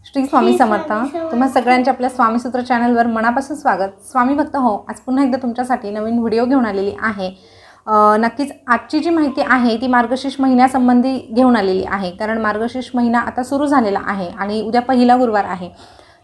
श्री स्वामी समर्थ. तुम्हा सगळ्यांचे आपल्या स्वामीसूत्र चॅनलवर मनापासून स्वागत. स्वामी भक्त हो, आज पुन्हा एकदा तुमच्यासाठी नवीन व्हिडिओ घेऊन आलेली आहे. नक्कीच आजची जी माहिती आहे ती मार्गशीर्ष महिन्यासंबंधी घेऊन आलेली आहे, कारण मार्गशीर्ष महिना आता सुरू झालेला आहे आणि उद्या पहिला गुरुवार आहे.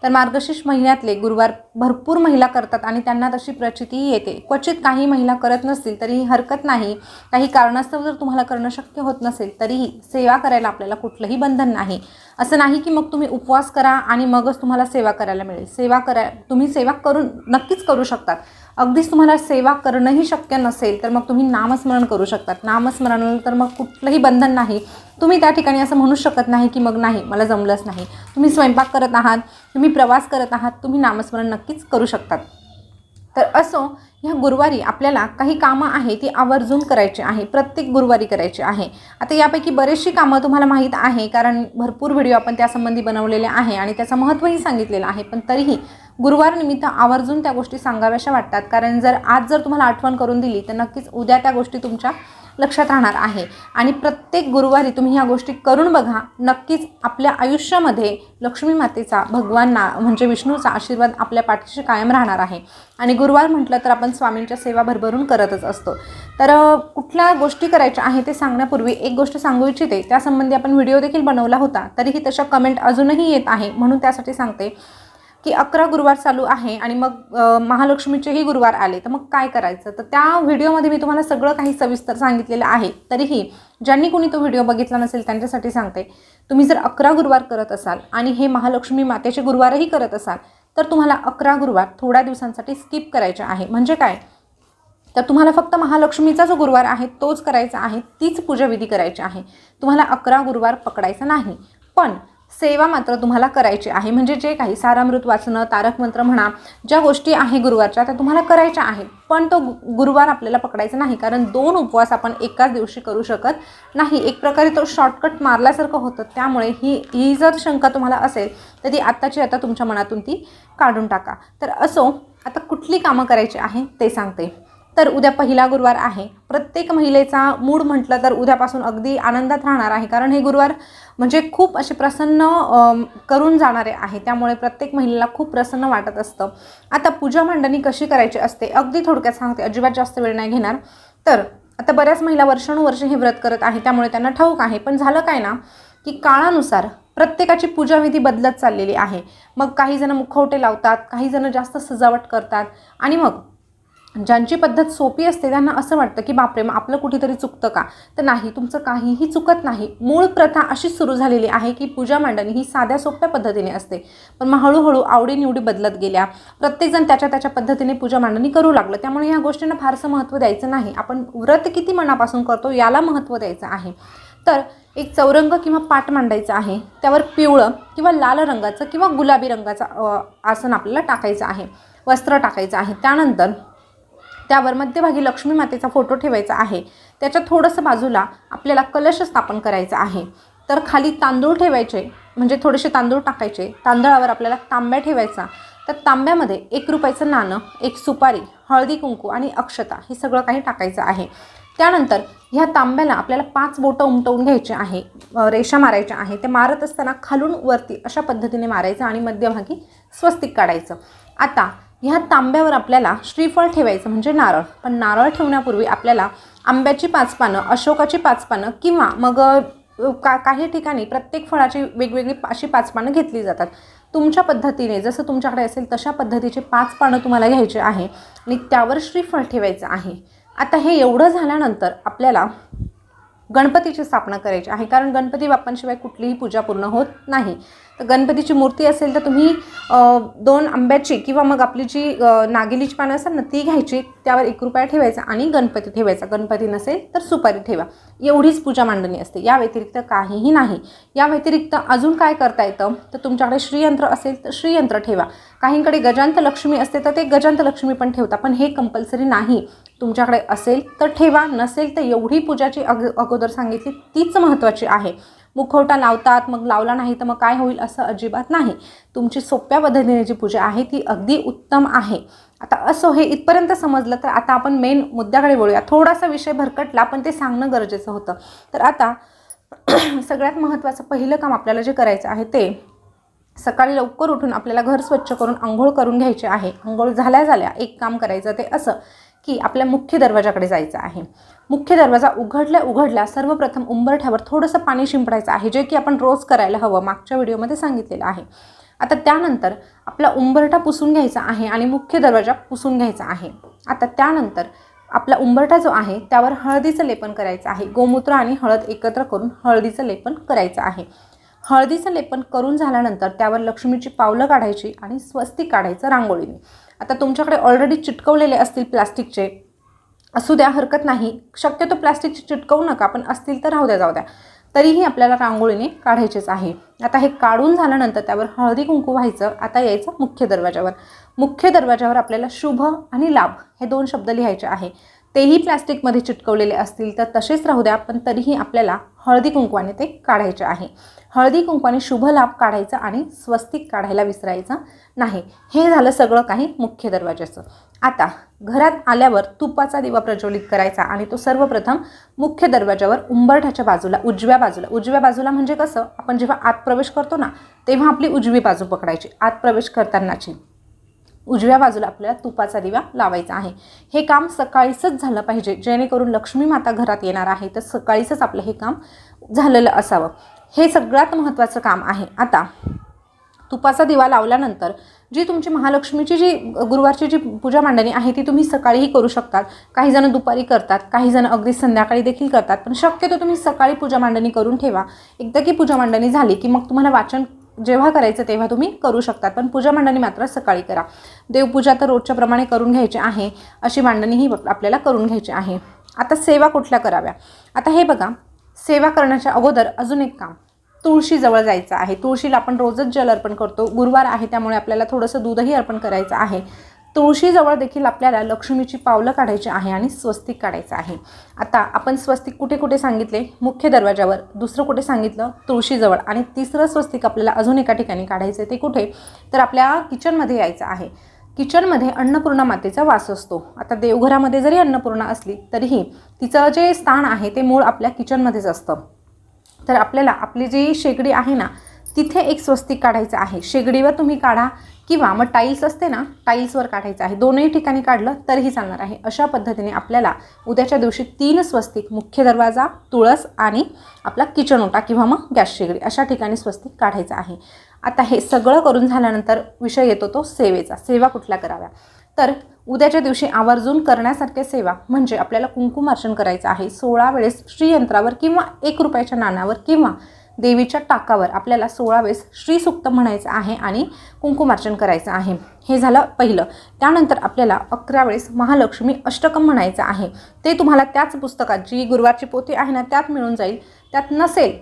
तर मार्गशीर्ष महिन्यातले गुरुवार भरपूर महिला करतात आणि त्यांना तशी प्रचितीही येते. क्वचित काही महिला करत नसतील तरीही हरकत नाही. काही कारणास्तव जर तुम्हाला करणं शक्य होत नसेल तरीही सेवा करायला आपल्याला कुठलंही बंधन नाही. असं नाही की मग तुम्ही उपवास करा आणि मगच तुम्हाला सेवा करायला मिळेल. तुम्ही सेवा करून नक्कीच करू शकतात. अगदीच तुम्हाला सेवा करणंही शक्य नसेल तर मग तुम्ही नामस्मरण करू शकतात. नामस्मरणाला तर मग कुठलंही बंधन नाही. तुम्ही त्या ठिकाणी असं म्हणू शकत नाही की मग नाही, मला जमलंच नाही. तुम्ही स्वयंपाक करत आहात, तुम्ही प्रवास करत आहात, तुम्ही नामस्मरण नक्कीच करू शकतात. तर असो, ह्या गुरुवारी आपल्याला काही कामं आहे ती आवर्जून करायची आहे. प्रत्येक गुरुवारी करायची आहे. आता यापैकी बरेचशी कामं तुम्हाला माहीत आहे, कारण भरपूर व्हिडिओ आपण त्यासंबंधी बनवलेले आहे आणि त्याचं महत्त्वही सांगितलेलं आहे. पण तरीही गुरुवार निमित्त आवर्जून त्या गोष्टी सांगाव्याशा वाटतात, कारण आज जर तुम्हाला आठवण करून दिली तर नक्कीच उद्या त्या गोष्टी तुमच्या लक्षात राहणार आहे. आणि प्रत्येक गुरुवारी तुम्ही ह्या गोष्टी करून बघा. नक्कीच आपल्या आयुष्यामध्ये लक्ष्मी मातेचा, भगवानना म्हणजे विष्णूचा आशीर्वाद आपल्या पाठीशी कायम राहणार आहे. आणि गुरुवार म्हटलं तर आपण स्वामींच्या सेवा भरभरून करतच असतो. तर कुठल्या गोष्टी करायच्या आहे ते सांगण्यापूर्वी एक गोष्ट सांगू इच्छिते. त्यासंबंधी आपण व्हिडिओ देखील बनवला होता, तरीही तशा कमेंट अजूनही येत आहे, म्हणून त्यासाठी सांगते की 11 गुरुवार चालू आहे आणि मग महालक्ष्मीचेही गुरुवार आले, तर मग काय करायचं. तर त्या व्हिडिओमध्ये मी तुम्हाला सगळं काही सविस्तर सांगितलेलं आहे. तरीही ज्यांनी कोणी तो व्हिडिओ बघितला नसेल त्यांच्यासाठी सांगते, तुम्ही जर 11 गुरुवार करत असाल आणि हे महालक्ष्मी मातेचे गुरुवारही करत असाल तर तुम्हाला 11 गुरुवार थोड्या दिवसांसाठी स्किप करायचे आहे. म्हणजे काय, तर तुम्हाला फक्त महालक्ष्मीचा जो गुरुवार आहे तोच करायचा आहे, तीच पूजाविधी करायची आहे. तुम्हाला 11 गुरुवार पकडायचा नाही. पण सेवा मात्र तुम्हाला करायची आहे. म्हणजे जे काही सारामृत वाचणं, तारक मंत्र म्हणा, ज्या गोष्टी आहे गुरुवारच्या त्या तुम्हाला करायच्या आहेत. पण तो गुरुवार आपल्याला पकडायचा नाही, कारण 2 उपवास आपण एकाच दिवशी करू शकत नाही. एक प्रकारे तो शॉर्टकट मारल्यासारखं होतं. त्यामुळे ही जर शंका तुम्हाला असेल तर ती आत्ताची आता तुमच्या मनातून ती काढून टाका. तर असो, आता कुठली कामं करायची आहे ते सांगते. तर उद्या पहिला गुरुवार आहे. प्रत्येक महिलेचा मूड म्हटलं तर उद्यापासून अगदी आनंदात राहणार आहे, कारण हे गुरुवार म्हणजे खूप असे प्रसन्न करून जाणारे आहे. त्यामुळे प्रत्येक महिलेला खूप प्रसन्न वाटत असतं. आता पूजा मांडणी कशी करायची असते अगदी थोडक्यात सांगते, अजिबात जास्त वेळ नाही घेणार. तर आता बऱ्याच महिला वर्षानुवर्षे हे व्रत करत आहे, त्यामुळे त्यांना ठाऊक आहे. पण झालं काय ना, की काळानुसार प्रत्येकाची पूजाविधी बदलत चाललेली आहे. मग काही जण मुखवटे लावतात, काही जण जास्त सजावट करतात आणि मग ज्यांची पद्धत सोपी असते त्यांना असं वाटतं की बापरे, मग आपलं कुठेतरी चुकतं का. तर नाही, तुमचं काहीही चुकत नाही. मूळ प्रथा अशीच सुरू झालेली आहे की पूजा मांडणी ही साध्या सोप्या पद्धतीने असते. पण मग हळूहळू आवडीनिवडी बदलत गेल्या. प्रत्येकजण त्याच्या पद्धतीने पूजा मांडणी करू लागलं. त्यामुळे ह्या गोष्टींना फारसं महत्त्व द्यायचं नाही. आपण व्रत किती मनापासून करतो याला महत्त्व द्यायचं आहे. तर एक चौरंग किंवा पाट मांडायचं आहे. त्यावर पिवळं किंवा लाल रंगाचं किंवा गुलाबी रंगाचं आसन आपल्याला टाकायचं आहे, वस्त्र टाकायचं आहे. त्यानंतर त्यावर मध्यभागी लक्ष्मी मातेचा फोटो ठेवायचा आहे. त्याच्या थोडंसं बाजूला आपल्याला कलश स्थापन करायचा आहे. तर खाली तांदूळ ठेवायचे, म्हणजे थोडेसे तांदूळ टाकायचे. तांदळावर आपल्याला तांब्या ठेवायचा. तर तांब्यामध्ये 1 रुपयाचं नाणं, 1 सुपारी, हळदी कुंकू आणि अक्षता हे सगळं काही टाकायचं आहे. त्यानंतर ह्या तांब्याला आपल्याला 5 बोटं उमटवून घ्यायचे आहे, रेषा मारायच्या आहे. ते मारत असताना खालून वरती अशा पद्धतीने मारायचं आणि मध्यभागी स्वस्तिक काढायचं. आता ह्या तांब्यावर आपल्याला श्रीफळ ठेवायचं, म्हणजे नारळ. पण नारळ ठेवण्यापूर्वी आपल्याला आंब्याची 5 पानं, अशोकाची 5 पानं किंवा मग काही ठिकाणी प्रत्येक फळाची वेगवेगळी अशी 5 पानं घेतली जातात. तुमच्या पद्धतीने जसं तुमच्याकडे असेल तशा पद्धतीचे 5 पानं तुम्हाला घ्यायचे आहे आणि त्यावर श्रीफळ ठेवायचं आहे. आता हे एवढं झाल्यानंतर आपल्याला गणपतीची स्थापना करायची आहे, कारण गणपती बाप्पांशिवाय कुठलीही पूजा पूर्ण होत नाही. तर गणपतीची मूर्ती असेल तर तुम्ही 2 आंब्याची किंवा मग आपली जी नागिलीची पानं असतात ना ती घ्यायची. त्यावर 1 रुपया ठेवायचा आणि गणपती ठेवायचा. गणपती नसेल तर सुपारी ठेवा. एवढीच पूजा मांडणी असते. या व्यतिरिक्त काहीही नाही. या व्यतिरिक्त अजून काय करता येतं, तर तुमच्याकडे श्रीयंत्र असेल तर श्रीयंत्र ठेवा. काहींकडे गजांत लक्ष्मी असते तर ते गजांत लक्ष्मी पण ठेवता. पण हे कंपल्सरी नाही. तुमच्याकडे असेल तर ठेवा, नसेल तर एवढी पूजाची अगोदर सांगितली तीच महत्त्वाची आहे. मुखवटा लावतात, मग लावला नाही तर मग काय होईल असं अजिबात नाही. तुमची सोप्या पद्धतीने जी पूजा आहे ती अगदी उत्तम आहे. आता असो, हे इथपर्यंत समजलं तर आता आपण मेन मुद्द्याकडे वळूया. थोडासा विषय भरकटला पण ते सांगणं गरजेचं होतं. तर आता सगळ्यात महत्त्वाचं पहिलं काम आपल्याला जे करायचं आहे ते सकाळी लवकर उठून आपल्याला घर स्वच्छ करून अंघोळ करून घ्यायची आहे. अंघोळ झाल्या एक काम करायचं ते असं की आपल्या मुख्य दरवाजाकडे जायचं आहे. मुख्य दरवाजा उघडल्या सर्वप्रथम उंबरठ्यावर थोडंसं पाणी शिंपडायचं आहे, जे की आपण रोज करायला हवं, मागच्या व्हिडिओमध्ये सांगितलेलं आहे. आता त्यानंतर आपला उंबरठा पुसून घ्यायचा आहे आणि मुख्य दरवाजा पुसून घ्यायचा आहे. आता त्यानंतर आपला उंबरठा जो आहे त्यावर हळदीचं लेपन करायचं आहे. गोमूत्र आणि हळद एकत्र करून हळदीचं लेपन करायचं आहे. हळदीचं लेपन करून झाल्यानंतर त्यावर लक्ष्मीची पावलं काढायची आणि स्वस्तिक काढायचं रांगोळीने. आता तुमच्याकडे ऑलरेडी चिटकवलेले असतील प्लास्टिकचे, असू द्या, हरकत नाही. शक्यतो प्लास्टिकचे चिटकवू नका, पण असतील तर राहू द्या, जाऊ द्या. तरीही आपल्याला रांगोळीने काढायचेच आहे. आता हे काढून झाल्यानंतर त्यावर हळदी कुंकू व्हायचं. आता यायचं मुख्य दरवाजावर. मुख्य दरवाजावर आपल्याला शुभ आणि लाभ हे 2 शब्द लिहायचे आहे. तेही प्लास्टिकमध्ये चिटकवलेले असतील तर तसेच राहू द्या, पण तरीही आपल्याला हळदी कुंकवाने ते काढायचे आहे. हळदी कुंकवाने शुभ लाभ काढायचा आणि स्वस्तिक काढायला विसरायचं नाही. हे झालं सगळं काही मुख्य दरवाजाचं. आता घरात आल्यावर तुपाचा दिवा प्रज्वलित करायचा आणि तो सर्वप्रथम मुख्य दरवाजावर उंबरठ्याच्या बाजूला उजव्या बाजूला म्हणजे कसं, आपण जेव्हा आत प्रवेश करतो ना तेव्हा आपली उजवी बाजू पकडायची. आत प्रवेश करतानाची उजव्या बाजूला आपल्याला तुपाचा दिवा लावायचा आहे. हे काम सकाळीच झालं पाहिजे, जेणेकरून लक्ष्मी माता घरात येणार आहे, तर सकाळीच आपलं हे काम झालेलं असावं. हे सगळ्यात महत्त्वाचं काम आहे. आता तुपाचा दिवा लावल्यानंतर जी तुमची महालक्ष्मीची जी गुरुवारची जी पूजा मांडणी आहे ती तुम्ही सकाळीही करू शकतात. काही जण दुपारी करतात, काही जण अगदी संध्याकाळी देखील करतात, पण शक्यतो तुम्ही सकाळी पूजा मांडणी करून ठेवा. एकदा की पूजा मांडणी झाली की मग तुम्हाला वाचन जेव्हा करायचं तेव्हा तुम्ही करू शकतात, पण पूजा मांडणी मात्र सकाळी करा. देवपूजा तर रोजच्या प्रमाणे करून घ्यायची आहे, अशी मांडणीही आपल्याला करून घ्यायची आहे. आता सेवा कुठल्या कराव्या? आता हे बघा, सेवा करण्याच्या अगोदर अजून एक काम, तुळशीजवळ जायचं आहे. तुळशीला आपण रोजच जल अर्पण करतो. गुरुवार आहे त्यामुळे आपल्याला थोडंसं दूधही अर्पण करायचं आहे. तुळशीजवळ देखील आपल्याला लक्ष्मीची पावलं काढायची आहे आणि स्वस्तिक काढायचं आहे. आता आपण स्वस्तिक कुठे कुठे सांगितले? मुख्य दरवाजावर. दुसरं कुठे सांगितलं? तुळशीजवळ. आणि तिसरं स्वस्तिक आपल्याला अजून एका ठिकाणी काढायचं. ते कुठे? तर आपल्या किचनमध्ये यायचं आहे. किचनमध्ये अन्नपूर्णा मातेचा वास असतो. आता देवघरामध्ये जरी अन्नपूर्णा असली तरीही तिचं जे स्थान आहे ते मूळ आपल्या किचनमध्येच असतं. तर आपल्याला आपली जी शेगडी आहे ना तिथे एक स्वस्तिक काढायचं आहे. शेगडीवर तुम्ही काढा किंवा मग टाईल्स असते ना टाईल्सवर काढायचं आहे. दोनही ठिकाणी काढलं तरीही चालणार आहे. अशा पद्धतीने आपल्याला उद्याच्या दिवशी 3 स्वस्तिक, मुख्य दरवाजा, तुळस आणि आपला किचन ओटा किंवा मग गॅस शेगडी अशा ठिकाणी स्वस्तिक काढायचं आहे. आता हे सगळं करून झाल्यानंतर विषय येतो तो सेवेचा. सेवा कुठल्या कराव्या? तर उद्याच्या दिवशी आवर्जून करण्यासारख्या सेवा म्हणजे आपल्याला कुंकुमार्चन करायचं आहे. 16 वेळेस श्रीयंत्रावर किंवा 1 रुपयाच्या नाण्यावर किंवा देवीच्या टाकावर आपल्याला 16 वेळेस श्रीसूक्त म्हणायचं आहे आणि कुंकुमार्चन करायचं आहे. हे झालं पहिलं. त्यानंतर आपल्याला 11 वेळेस महालक्ष्मी अष्टकम म्हणायचं आहे. ते तुम्हाला त्याच पुस्तकात जी गुरुवारची पोथी आहे ना त्यात मिळून जाईल. त्यात नसेल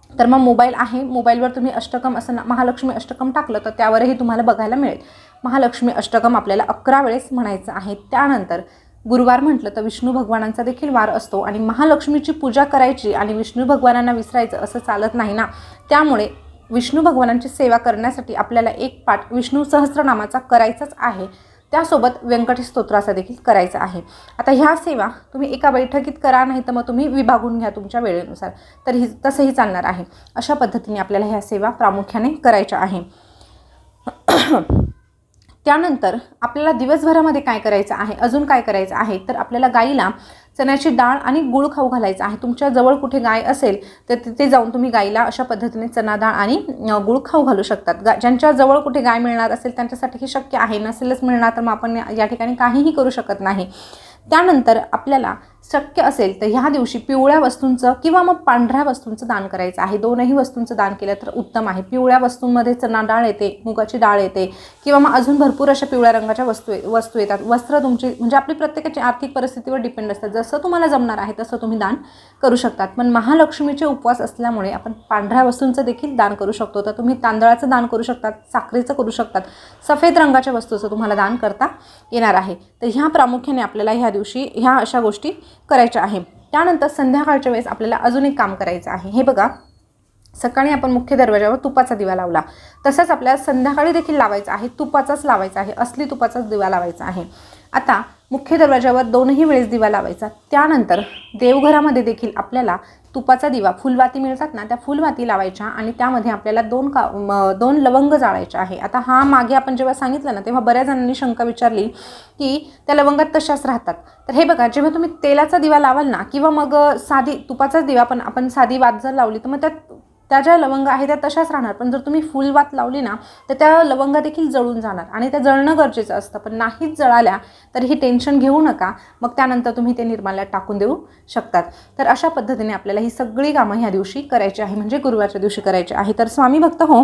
तर मग मोबाईल आहे, मोबाईलवर तुम्ही अष्टकम असं महालक्ष्मी अष्टकम टाकलं तर त्यावरही तुम्हाला बघायला मिळेल. महालक्ष्मी अष्टकम आपल्याला 11 वेळेस म्हणायचं आहे. त्यानंतर गुरुवार म्हटलं तर विष्णू भगवानांचा देखील वार असतो आणि महालक्ष्मीची पूजा करायची आणि विष्णू भगवानांना विसरायचं असं चालत नाही ना. त्यामुळे विष्णू भगवानांची सेवा करण्यासाठी आपल्याला एक पाठ विष्णू सहस्त्रनामाचा करायचाच आहे. त्यासोबत व्यंकटेश स्तोत्राचा देखील करायचा आहे. आता ह्या सेवा तुम्ही एका बैठकीत करा, नाही तर मग तुम्ही विभागून घ्या तुमच्या वेळेनुसार, तर तसंही चालणार आहे. अशा पद्धतीने आपल्याला ह्या सेवा प्रामुख्याने करायच्या आहे. त्यानंतर आपल्याला दिवसभरामध्ये काय करायचं आहे, अजून काय करायचं आहे, तर आपल्याला गाईला चण्याची डाळ आणि गूळ खाऊ घालायचं आहे. तुमच्या जवळ कुठे गाय असेल तर तिथे जाऊन तुम्ही गाईला अशा पद्धतीने चणा डाळ आणि गूळ खाऊ घालू शकतात. ज्यांच्या जवळ कुठे गाय मिळणार असेल त्यांच्यासाठी हे शक्य आहे. नसेलच मिळणार तर मग आपण या ठिकाणी काहीही करू शकत नाही. त्यानंतर आपल्याला शक्य असेल तर ह्या दिवशी पिवळ्या वस्तूंचं किंवा मग पांढऱ्या वस्तूंचं दान करायचं आहे. दोनही वस्तूंचं दान केलं तर उत्तम आहे. पिवळ्या वस्तूंमध्ये चणा डाळ येते, मुगाची डाळ येते किंवा मग अजून भरपूर अशा पिवळ्या रंगाच्या वस्तू येतात. वस्त्र तुमची म्हणजे आपली प्रत्येकाची आर्थिक परिस्थितीवर डिपेंड असतात. जसं तुम्हाला जमणार आहे तसं तुम्ही दान करू शकतात. पण महालक्ष्मीचे उपवास असल्यामुळे आपण पांढऱ्या वस्तूंचं देखील दान करू शकतो. तर तुम्ही तांदळाचं दान करू शकतात, साखरेचं करू शकतात, सफेद रंगाच्या वस्तूचं तुम्हाला दान करता येणार आहे. तर ह्या प्रामुख्याने आपल्याला ह्या दिवशी ह्या अशा गोष्टी करायच्या आहे. त्यानंतर संध्याकाळच्या वेळेस आपल्याला अजून एक काम करायचं आहे. हे बघा, सकाळी आपण मुख्य दरवाजावर तुपाचा दिवा लावला, तसंच आपल्याला संध्याकाळी देखील लावायचा आहे. तुपाचाच लावायचा आहे, असली तुपाचाच दिवा लावायचा आहे. आता मुख्य दरवाजावर 2ही वेळेस दिवा लावायचा. त्यानंतर देवघरामध्ये देखील आपल्याला तुपाचा दिवा, फुलवाती मिळतात ना, त्या फुलवाती लावायच्या आणि त्यामध्ये आपल्याला 2 लवंग जाळायचे आहे. आता हा मागे आपण जेव्हा सांगितलं ना, तेव्हा बऱ्याच जणांनी शंका विचारली की त्या लवंगात तशाच राहतात. तर हे बघा, जेव्हा तुम्ही तेलाचा दिवा लावाल ना, किंवा मग साधी तुपाचाच दिवा पण आपण साधी वात जर लावली तर मग त्या ज्या लवंग आहे त्या तशाच राहणार. पण जर तुम्ही फुल वात लावली ना, तर त्या लवंगा देखील जळून जाणार आणि त्या जळणं गरजेचं असतं. पण नाहीच जळाल्या तर ही टेन्शन घेऊ नका, मग त्यानंतर तुम्ही ते निर्माल्यात टाकून देऊ शकतात. तर अशा पद्धतीने आपल्याला ही सगळी कामं ह्या दिवशी करायची आहे, म्हणजे गुरुवारच्या दिवशी करायची आहे. तर स्वामी भक्त हो,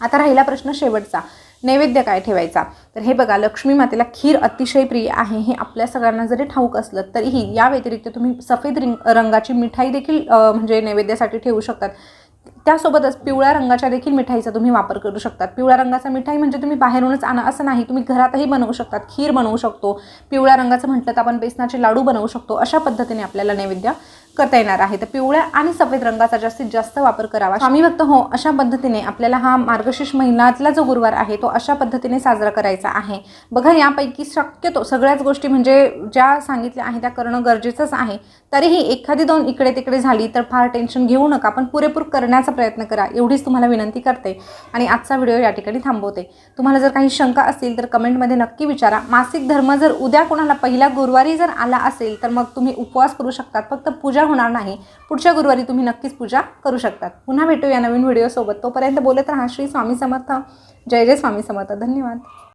आता राहिला प्रश्न शेवटचा, नैवेद्य काय ठेवायचा. तर हे बघा, लक्ष्मी मातेला खीर अतिशय प्रिय आहे, हे आपल्या सगळ्यांना जरी ठाऊक असलं तरीही या व्यतिरिक्त तुम्ही सफेद रंगाची मिठाई देखील म्हणजे नैवेद्यासाठी ठेवू शकतात. त्यासोबतच पिवळ्या रंगाच्या देखील मिठाईचा तुम्ही वापर करू शकतात. पिवळ्या रंगाचा मिठाई म्हणजे तुम्ही बाहेरूनच आणा असं नाही, तुम्ही घरातही बनवू शकतात. खीर बनवू शकतो. पिवळ्या रंगाचं म्हटलं तर आपण बेसनाचे लाडू बनवू शकतो. अशा पद्धतीने आपल्याला नैवेद्य करता येणार आहे. तर पिवळ्या आणि सफेद रंगाचा जास्तीत जास्त वापर करावा. स्वामी भक्त हो, अशा पद्धतीने आपल्याला हा मार्गशीर्ष महिन्यातला जो गुरुवार आहे तो अशा पद्धतीने साजरा करायचा आहे. बघा, यापैकी शक्यतो सगळ्याच गोष्टी म्हणजे ज्या सांगितल्या आहे त्या करणं गरजेचंच आहे. तरीही एखादी 2 इकडे तिकडे झाली तर फार टेन्शन घेऊ नका, पण पुरेपूर करण्याचा प्रयत्न करा, एवढीच तुम्हाला विनंती करते आणि आजचा व्हिडिओ या ठिकाणी थांबवते. तुम्हाला जर काही शंका असतील तर कमेंटमध्ये नक्की विचारा. मासिक धर्म जर उद्या कोणाला पहिल्या गुरुवारी जर आला असेल तर मग तुम्ही उपवास करू शकतात, फक्त पूजा होणार नाही. पुढच्या गुरुवारी तुम्ही नक्कीच पूजा करू शकतात. पुन्हा भेटूया नवीन व्हिडिओ सोबत. तोपर्यंत बोलत राहा. श्री स्वामी समर्थ. जय जय स्वामी समर्थ. धन्यवाद.